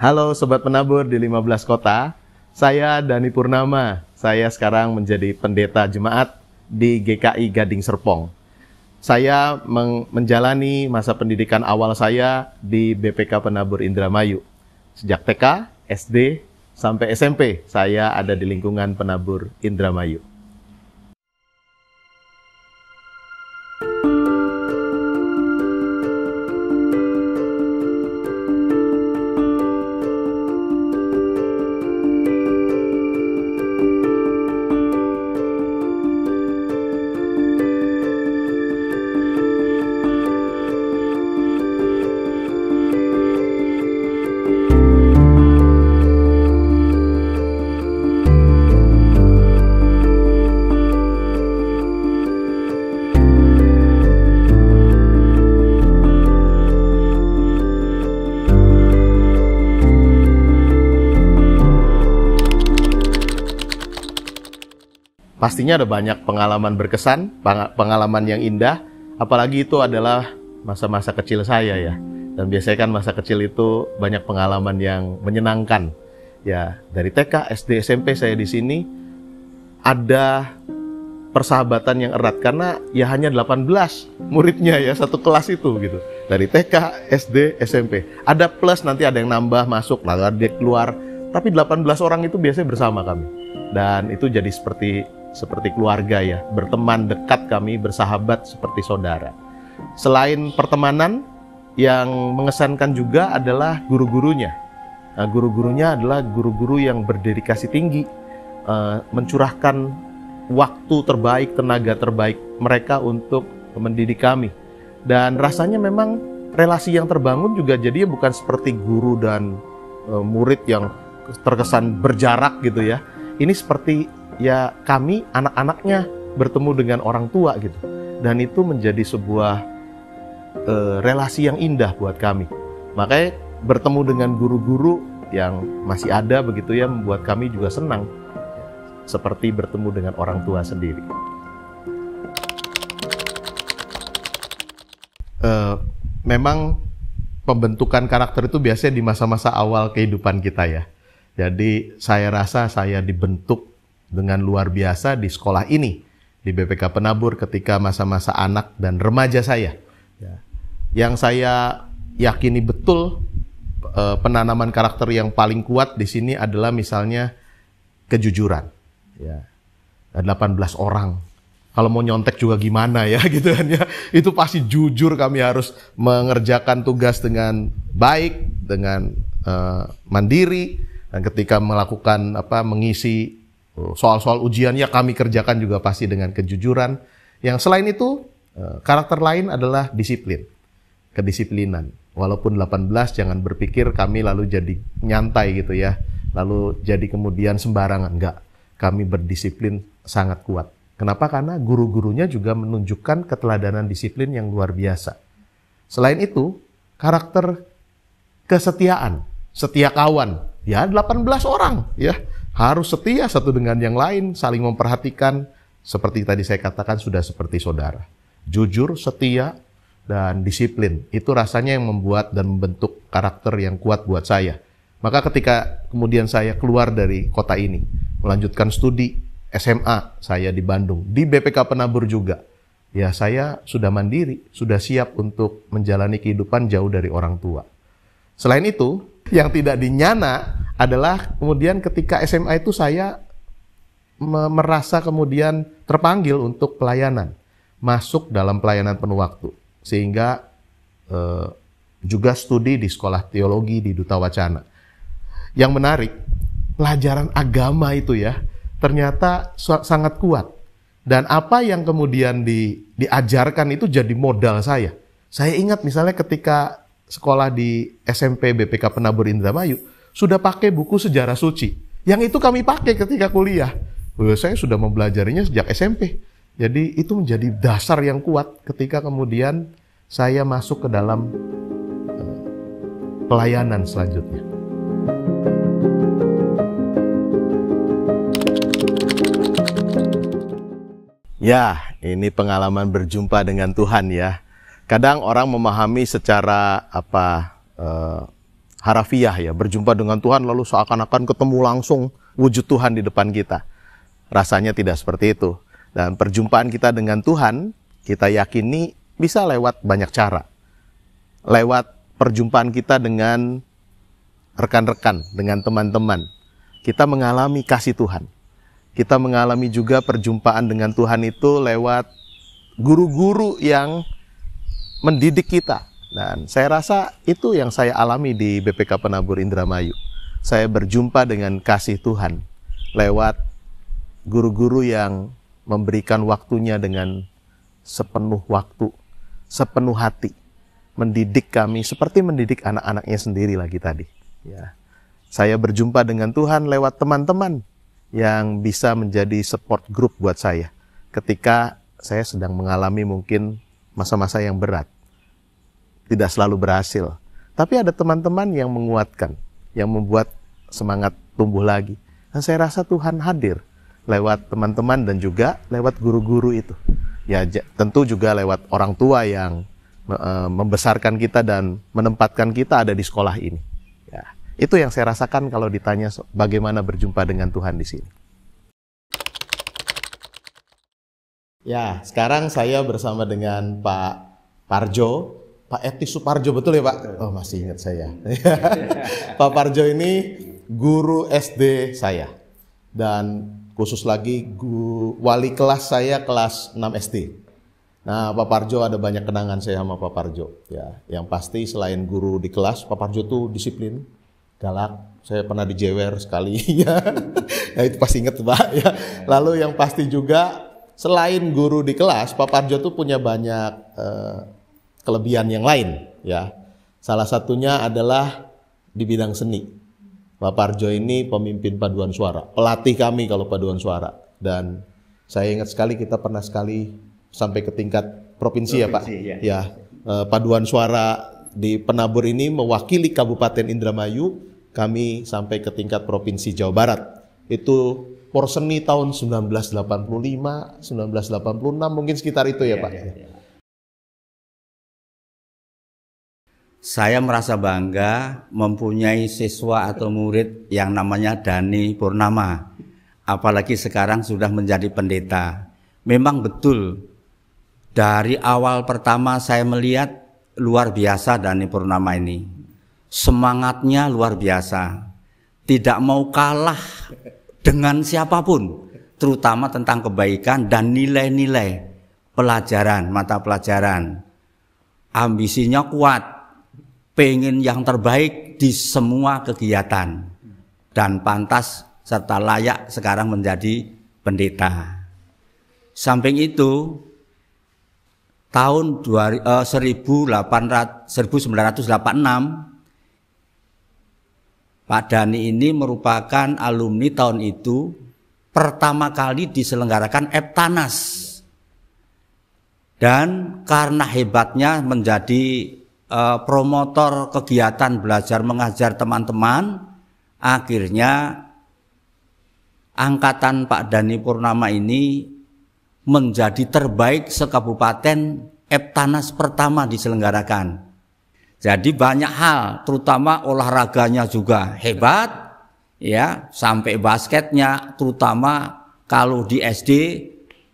Halo Sobat Penabur di 15 kota, saya Dani Purnama. Saya sekarang menjadi pendeta jemaat di GKI Gading Serpong. Saya menjalani masa pendidikan awal saya di BPK Penabur Indramayu. Sejak TK, SD, sampai SMP, saya ada di lingkungan Penabur Indramayu. Pastinya ada banyak pengalaman berkesan, pengalaman yang indah, apalagi itu adalah masa-masa kecil saya ya. Dan biasanya kan masa kecil itu banyak pengalaman yang menyenangkan. Ya, dari TK, SD, SMP saya di sini ada persahabatan yang erat karena ya hanya 18 muridnya ya satu kelas itu gitu. Dari TK, SD, SMP. Ada plus nanti ada yang nambah masuk, lalu ada keluar, tapi 18 orang itu biasanya bersama kami. Dan itu jadi seperti keluarga ya, berteman dekat kami, bersahabat seperti saudara. Selain pertemanan, yang mengesankan juga adalah guru-gurunya. Nah, guru-gurunya adalah guru-guru yang berdedikasi tinggi, mencurahkan waktu terbaik, tenaga terbaik mereka untuk mendidik kami. Dan rasanya memang relasi yang terbangun juga jadinya bukan seperti guru dan murid yang terkesan berjarak gitu ya. Ini seperti ya kami anak-anaknya bertemu dengan orang tua gitu, dan itu menjadi sebuah relasi yang indah buat kami. Makanya bertemu dengan guru-guru yang masih ada begitu ya membuat kami juga senang, seperti bertemu dengan orang tua sendiri. Memang pembentukan karakter itu biasanya di masa-masa awal kehidupan kita ya. Jadi saya rasa saya dibentuk dengan luar biasa di sekolah ini, di BPK Penabur ketika masa-masa anak dan remaja saya. Yang saya yakini betul penanaman karakter yang paling kuat di sini adalah misalnya kejujuran. Ya, 18 orang. Kalau mau nyontek juga gimana ya gitu kan ya. Itu pasti jujur, kami harus mengerjakan tugas dengan baik, dengan mandiri. Dan ketika melakukan mengisi soal-soal ujian ya kami kerjakan juga pasti dengan kejujuran. Yang selain itu, karakter lain adalah disiplin, kedisiplinan. Walaupun 18, jangan berpikir kami lalu jadi nyantai gitu ya, lalu jadi kemudian sembarangan. Enggak, kami berdisiplin sangat kuat. Kenapa? Karena guru-gurunya juga menunjukkan keteladanan disiplin yang luar biasa. Selain itu, karakter kesetiaan, setia kawan. Ya 18 orang ya, harus setia satu dengan yang lain, saling memperhatikan, seperti tadi saya katakan sudah seperti saudara. Jujur, setia, dan disiplin. Itu rasanya yang membuat dan membentuk karakter yang kuat buat saya. Maka ketika kemudian saya keluar dari kota ini, melanjutkan studi SMA saya di Bandung, di BPK Penabur juga. Ya saya sudah mandiri, sudah siap untuk menjalani kehidupan jauh dari orang tua. Selain itu, yang tidak dinyana adalah kemudian ketika SMA itu saya merasa kemudian terpanggil untuk pelayanan, masuk dalam pelayanan penuh waktu, sehingga juga studi di sekolah teologi di Duta Wacana. Yang menarik, pelajaran agama itu ya ternyata sangat kuat, dan apa yang kemudian diajarkan itu jadi modal saya. Saya ingat misalnya ketika sekolah di SMP BPK Penabur Indramayu, sudah pakai buku sejarah suci. Yang itu kami pakai ketika kuliah. Saya sudah mempelajarinya sejak SMP. Jadi itu menjadi dasar yang kuat ketika kemudian saya masuk ke dalam pelayanan selanjutnya. Ya, ini pengalaman berjumpa dengan Tuhan ya. Kadang orang memahami secara harafiah ya, berjumpa dengan Tuhan lalu seakan-akan ketemu langsung wujud Tuhan di depan kita. Rasanya tidak seperti itu. Dan perjumpaan kita dengan Tuhan, kita yakini bisa lewat banyak cara. Lewat perjumpaan kita dengan rekan-rekan, dengan teman-teman. Kita mengalami kasih Tuhan. Kita mengalami juga perjumpaan dengan Tuhan itu lewat guru-guru yang mendidik kita. Dan saya rasa itu yang saya alami di BPK Penabur Indramayu. Saya berjumpa dengan kasih Tuhan lewat guru-guru yang memberikan waktunya dengan sepenuh waktu, sepenuh hati, mendidik kami seperti mendidik anak-anaknya sendiri lagi tadi. Ya. Saya berjumpa dengan Tuhan lewat teman-teman yang bisa menjadi support group buat saya ketika saya sedang mengalami mungkin masa-masa yang berat. Tidak selalu berhasil, tapi ada teman-teman yang menguatkan, yang membuat semangat tumbuh lagi. Dan saya rasa Tuhan hadir lewat teman-teman dan juga lewat guru-guru itu. Ya, tentu juga lewat orang tua yang membesarkan kita dan menempatkan kita ada di sekolah ini. Ya, itu yang saya rasakan kalau ditanya bagaimana berjumpa dengan Tuhan di sini. Ya, sekarang saya bersama dengan Pak Parjo. Pak Eti Suparjo, betul ya Pak? Oh, masih ingat saya. Pak Parjo ini guru SD saya. Dan khusus lagi wali kelas saya kelas 6 SD. Nah, Pak Parjo ada banyak kenangan saya sama Pak Parjo. Ya, yang pasti selain guru di kelas, Pak Parjo tuh disiplin, galak. Saya pernah dijewer sekali. Ya, itu pasti ingat Pak. Ya. Lalu yang pasti juga selain guru di kelas, Pak Parjo tuh punya banyak kelebihan yang lain, ya. Salah satunya adalah di bidang seni. Pak Parjo ini pemimpin paduan suara, pelatih kami kalau paduan suara. Dan saya ingat sekali kita pernah sekali sampai ke tingkat provinsi ya Pak. Ya, paduan suara di Penabur ini mewakili Kabupaten Indramayu, kami sampai ke tingkat provinsi Jawa Barat. Itu Porseni tahun 1985, 1986 mungkin sekitar itu ya Pak. Saya merasa bangga mempunyai siswa atau murid yang namanya Dani Purnama. Apalagi sekarang sudah menjadi pendeta. Memang betul, dari awal pertama saya melihat luar biasa Dani Purnama ini. Semangatnya luar biasa. Tidak mau kalah dengan siapapun. Terutama tentang kebaikan dan nilai-nilai pelajaran, mata pelajaran. Ambisinya kuat. Pengen yang terbaik di semua kegiatan dan pantas serta layak sekarang menjadi pendeta. Samping itu tahun 1986 Pak Dani ini merupakan alumni tahun itu pertama kali diselenggarakan Eptanas. Dan karena hebatnya menjadi promotor kegiatan belajar mengajar teman-teman, akhirnya angkatan Pak Dani Purnama ini menjadi terbaik sekabupaten. Eptanas pertama diselenggarakan. Jadi banyak hal, terutama olahraganya juga hebat, ya, sampai basketnya, terutama kalau di SD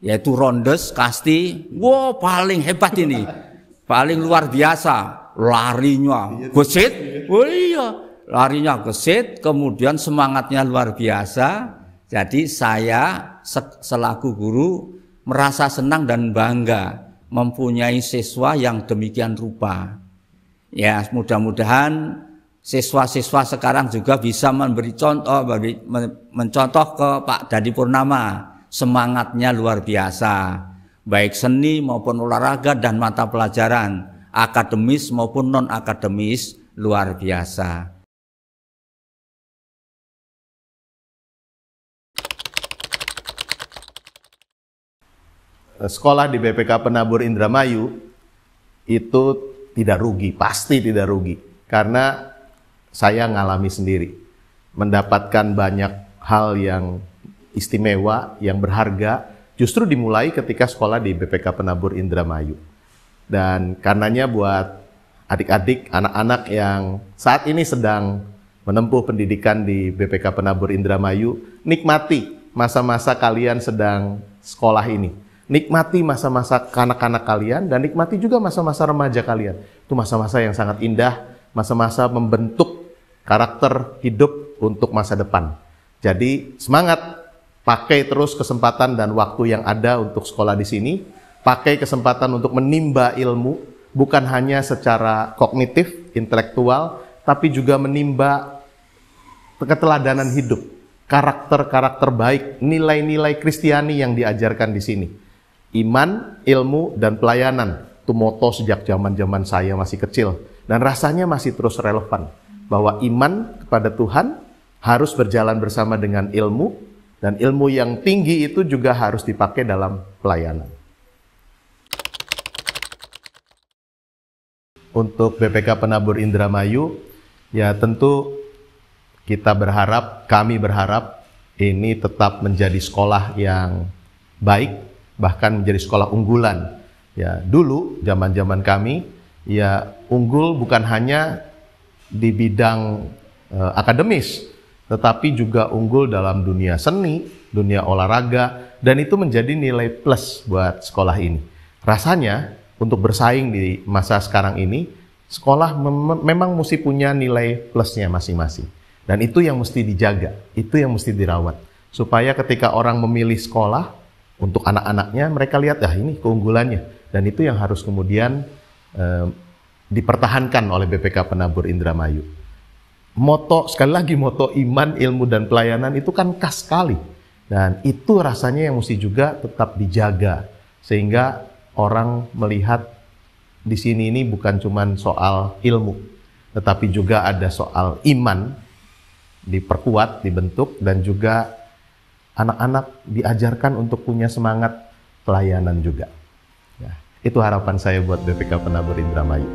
yaitu rondes, kasti, wow paling hebat ini, paling luar biasa. Larinya gesit, oh iya, larinya gesit, kemudian semangatnya luar biasa. Jadi saya selaku guru merasa senang dan bangga mempunyai siswa yang demikian rupa. Ya, mudah-mudahan siswa-siswa sekarang juga bisa memberi contoh, mencontoh ke Pak Dani Purnama. Semangatnya luar biasa, baik seni maupun olahraga dan mata pelajaran, akademis maupun non-akademis, luar biasa. Sekolah di BPK Penabur Indramayu itu tidak rugi, pasti tidak rugi. Karena saya ngalami sendiri, mendapatkan banyak hal yang istimewa, yang berharga, justru dimulai ketika sekolah di BPK Penabur Indramayu. Dan karenanya buat adik-adik, anak-anak yang saat ini sedang menempuh pendidikan di BPK Penabur Indramayu, nikmati masa-masa kalian sedang sekolah ini. Nikmati masa-masa kanak-kanak kalian dan nikmati juga masa-masa remaja kalian. Itu masa-masa yang sangat indah, masa-masa membentuk karakter hidup untuk masa depan. Jadi semangat, pakai terus kesempatan dan waktu yang ada untuk sekolah di sini. Pakai kesempatan untuk menimba ilmu, bukan hanya secara kognitif, intelektual, tapi juga menimba keteladanan hidup, karakter-karakter baik, nilai-nilai Kristiani yang diajarkan di sini. Iman, ilmu, dan pelayanan. Itu moto sejak zaman-zaman saya masih kecil. Dan rasanya masih terus relevan. Bahwa iman kepada Tuhan harus berjalan bersama dengan ilmu. Dan ilmu yang tinggi itu juga harus dipakai dalam pelayanan. Untuk BPK Penabur Indramayu, ya tentu kita berharap, kami berharap ini tetap menjadi sekolah yang baik, bahkan menjadi sekolah unggulan. Ya, dulu zaman-zaman kami ya unggul bukan hanya di bidang akademis, tetapi juga unggul dalam dunia seni, dunia olahraga, dan itu menjadi nilai plus buat sekolah ini. Rasanya untuk bersaing di masa sekarang ini, sekolah memang mesti punya nilai plusnya masing-masing. Dan itu yang mesti dijaga, itu yang mesti dirawat. Supaya ketika orang memilih sekolah, untuk anak-anaknya, mereka lihat, ini keunggulannya. Dan itu yang harus kemudian dipertahankan oleh BPK Penabur Indramayu. Moto, sekali lagi moto iman, ilmu, dan pelayanan itu kan khas sekali. Dan itu rasanya yang mesti juga tetap dijaga. Sehingga orang melihat di sini ini bukan cuma soal ilmu, tetapi juga ada soal iman, diperkuat, dibentuk, dan juga anak-anak diajarkan untuk punya semangat pelayanan juga. Ya, itu harapan saya buat BPK Penabur Indramayu.